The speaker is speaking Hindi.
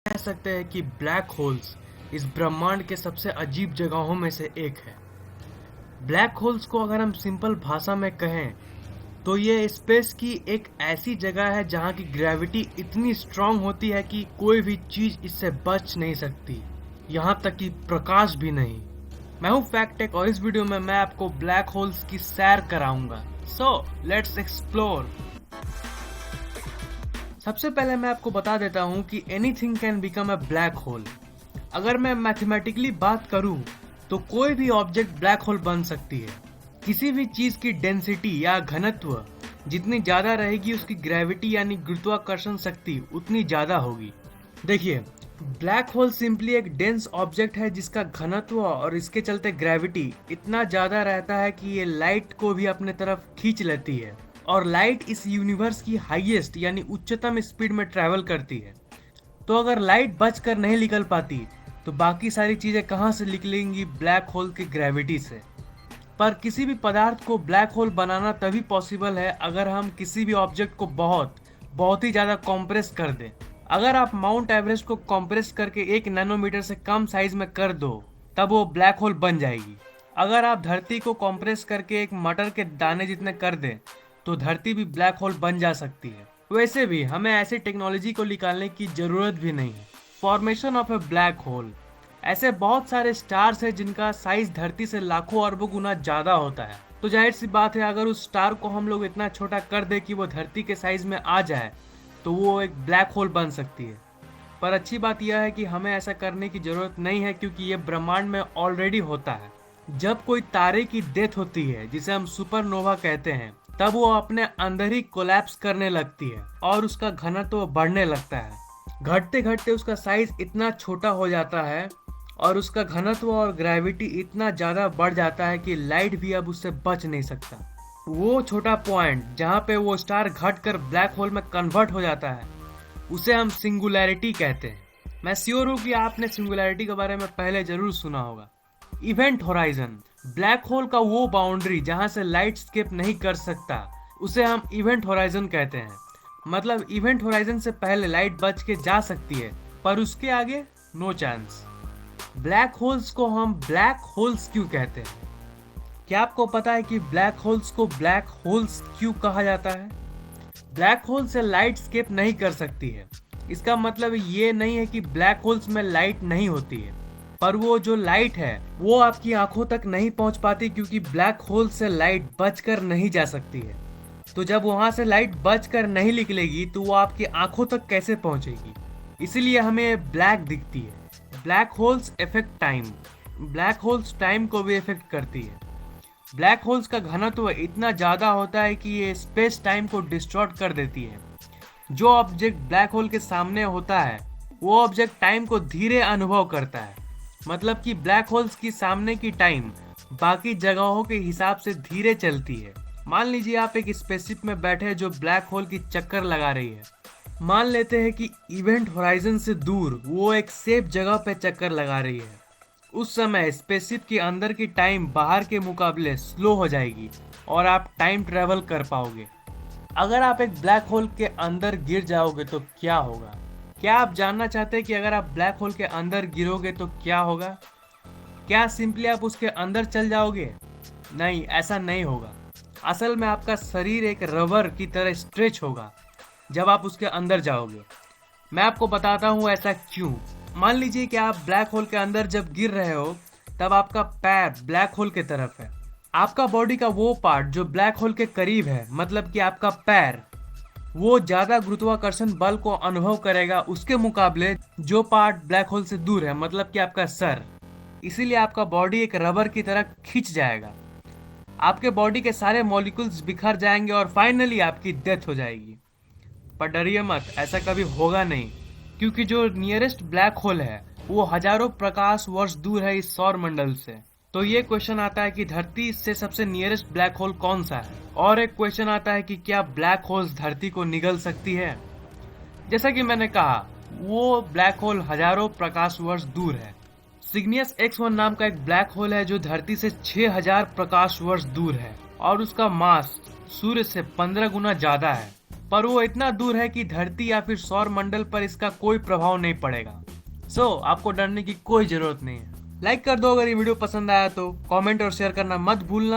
कह सकते हैं कि ब्लैक होल्स इस ब्रह्मांड के सबसे अजीब जगहों में से एक है। ब्लैक होल्स को अगर हम सिंपल भाषा में कहें तो ये स्पेस की एक ऐसी जगह है जहाँ की ग्रेविटी इतनी स्ट्रांग होती है कि कोई भी चीज इससे बच नहीं सकती, यहाँ तक कि प्रकाश भी नहीं। मैं हूँ फैक्ट टेक और इस वीडियो में मैं आपको ब्लैक होल्स की सैर कराऊंगा। So let's explore. सबसे पहले मैं आपको बता देता हूँ कि anything can become a black hole. अगर मैं मैथमेटिकली बात करूँ तो कोई भी ऑब्जेक्ट ब्लैक होल बन सकती है। किसी भी चीज की डेंसिटी या घनत्व जितनी ज्यादा रहेगी उसकी ग्रेविटी यानी गुरुत्वाकर्षण शक्ति उतनी ज्यादा होगी। देखिए, ब्लैक होल सिंपली एक डेंस ऑब्जेक्ट है जिसका घनत्व और इसके चलते ग्रेविटी इतना ज्यादा रहता है कि ये लाइट को भी अपने तरफ खींच लेती है और लाइट इस यूनिवर्स की हाईएस्ट यानी उच्चतम स्पीड में ट्रैवल करती है। तो अगर लाइट बचकर नहीं निकल पाती तो बाकी सारी चीजें कहाँ से निकलेंगी? ब्लैक होल की ग्रेविटी से। पर किसी भी पदार्थ को ब्लैक होल बनाना तभी पॉसिबल है अगर हम किसी भी ऑब्जेक्ट को बहुत ही ज्यादा कॉम्प्रेस कर दें। अगर आप माउंट एवरेस्ट को कॉम्प्रेस करके 1 नैनोमीटर से कम साइज में कर दो तब वो ब्लैक होल बन जाएगी। अगर आप धरती को कॉम्प्रेस करके एक मटर के दाने जितने कर दें तो धरती भी ब्लैक होल बन जा सकती है। वैसे भी हमें ऐसी टेक्नोलॉजी को निकालने की जरूरत भी नहीं है। Formation of A black hole, ऐसे बहुत सारे स्टार्स हैं जिनका साइज धरती से लाखों अरबों गुना ज्यादा होता है। तो जाहिर सी बात है अगर उस स्टार को हम लोग इतना छोटा कर दे कि वो धरती के साइज में आ जाए तो वो एक ब्लैक होल बन सकती है। पर अच्छी बात यह है कि हमें ऐसा करने की जरूरत नहीं है क्योंकि ये ब्रह्मांड में ऑलरेडी होता है। जब कोई तारे की डेथ होती है जिसे हम सुपरनोवा कहते हैं तब वो अपने अंदर ही कोलैप्स करने लगती है और उसका घनत्व बढ़ने लगता है। घटते घटते उसका साइज इतना छोटा हो जाता है और उसका घनत्व और ग्रेविटी इतना ज्यादा बढ़ जाता है कि लाइट भी अब उससे बच नहीं सकता। वो छोटा पॉइंट जहाँ पे वो स्टार घटकर ब्लैक होल में कन्वर्ट हो जाता है उसे हम सिंगुलैरिटी कहते हैं। मैं श्योर हूँ कि आपने सिंगुलैरिटी के बारे में पहले जरूर सुना होगा। इवेंट होराइजन, ब्लैक होल का वो बाउंड्री जहाँ से लाइट स्केप नहीं कर सकता उसे हम इवेंट होराइजन कहते हैं। मतलब इवेंट होराइजन से पहले लाइट बच के जा सकती है पर उसके आगे नो चांस। ब्लैक होल्स को हम ब्लैक होल्स क्यों कहते हैं? क्या आपको पता है कि ब्लैक होल्स को ब्लैक होल्स क्यों कहा जाता है? ब्लैक होल से लाइट स्केप नहीं कर सकती है। इसका मतलब ये नहीं है कि ब्लैक होल्स में लाइट नहीं होती है, पर वो जो लाइट है वो आपकी आंखों तक नहीं पहुंच पाती क्योंकि ब्लैक होल से लाइट बचकर नहीं जा सकती है। तो जब वहां से लाइट बचकर नहीं निकलेगी तो वो आपकी आंखों तक कैसे पहुंचेगी? इसीलिए हमें ब्लैक दिखती है। Black holes effect time, black holes time को भी इफेक्ट करती है। ब्लैक होल्स का घनत्व इतना ज्यादा होता है कि ये स्पेस टाइम को डिस्टॉर्ट कर देती है। जो ऑब्जेक्ट ब्लैक होल के सामने होता है वो ऑब्जेक्ट टाइम को धीरे अनुभव करता है। मतलब कि ब्लैक होल्स की सामने की टाइम बाकी जगहों के हिसाब से धीरे चलती है। मान लीजिए आप एक स्पेसशिप में बैठे जो ब्लैक होल की चक्कर लगा रही है। मान लेते हैं कि इवेंट होराइजन से दूर वो एक सेफ जगह पे चक्कर लगा रही है। उस समय स्पेसशिप के अंदर की टाइम बाहर के मुकाबले स्लो हो जाएगी और आप टाइम ट्रेवल कर पाओगे। अगर आप एक ब्लैक होल के अंदर गिर जाओगे तो क्या होगा? क्या आप जानना चाहते हैं कि अगर आप ब्लैक होल के अंदर गिरोगे तो क्या होगा? क्या सिंपली आप उसके अंदर चल जाओगे? नहीं, ऐसा नहीं होगा। असल में आपका शरीर एक रबर की तरह स्ट्रेच होगा जब आप उसके अंदर जाओगे। मैं आपको बताता हूँ ऐसा क्यों। मान लीजिए कि आप ब्लैक होल के अंदर जब गिर रहे हो तब आपका पैर ब्लैक होल के तरफ है। आपका बॉडी का वो पार्ट जो ब्लैक होल के करीब है, मतलब कि आपका पैर, वो ज्यादा गुरुत्वाकर्षण बल को अनुभव करेगा उसके मुकाबले जो पार्ट ब्लैक होल से दूर है, मतलब कि आपका सर। इसीलिए आपका बॉडी एक रबर की तरह खिंच जाएगा। आपके बॉडी के सारे मॉलिक्यूल्स बिखर जाएंगे और फाइनली आपकी डेथ हो जाएगी। पर डरिए मत, ऐसा कभी होगा नहीं क्योंकि जो नियरेस्ट ब्लैक होल है वो हजारों प्रकाश वर्ष दूर है इस सौर मंडल से। तो ये क्वेश्चन आता है कि धरती से सबसे नियरेस्ट ब्लैक होल कौन सा है? और एक क्वेश्चन आता है कि क्या ब्लैक होल्स धरती को निगल सकती है? जैसा कि मैंने कहा, वो ब्लैक होल हजारों प्रकाश वर्ष दूर है। सिग्नियस X1 नाम का एक ब्लैक होल है जो धरती से 6000 प्रकाश वर्ष दूर है और उसका मास सूर्य से 15 गुना ज्यादा है। पर वो इतना दूर है कि धरती या फिर सौर मंडल पर इसका कोई प्रभाव नहीं पड़ेगा। सो आपको डरने की कोई जरूरत नहीं है। लाइक कर दो अगर ये वीडियो पसंद आया तो, कमेंट और शेयर करना मत भूलना।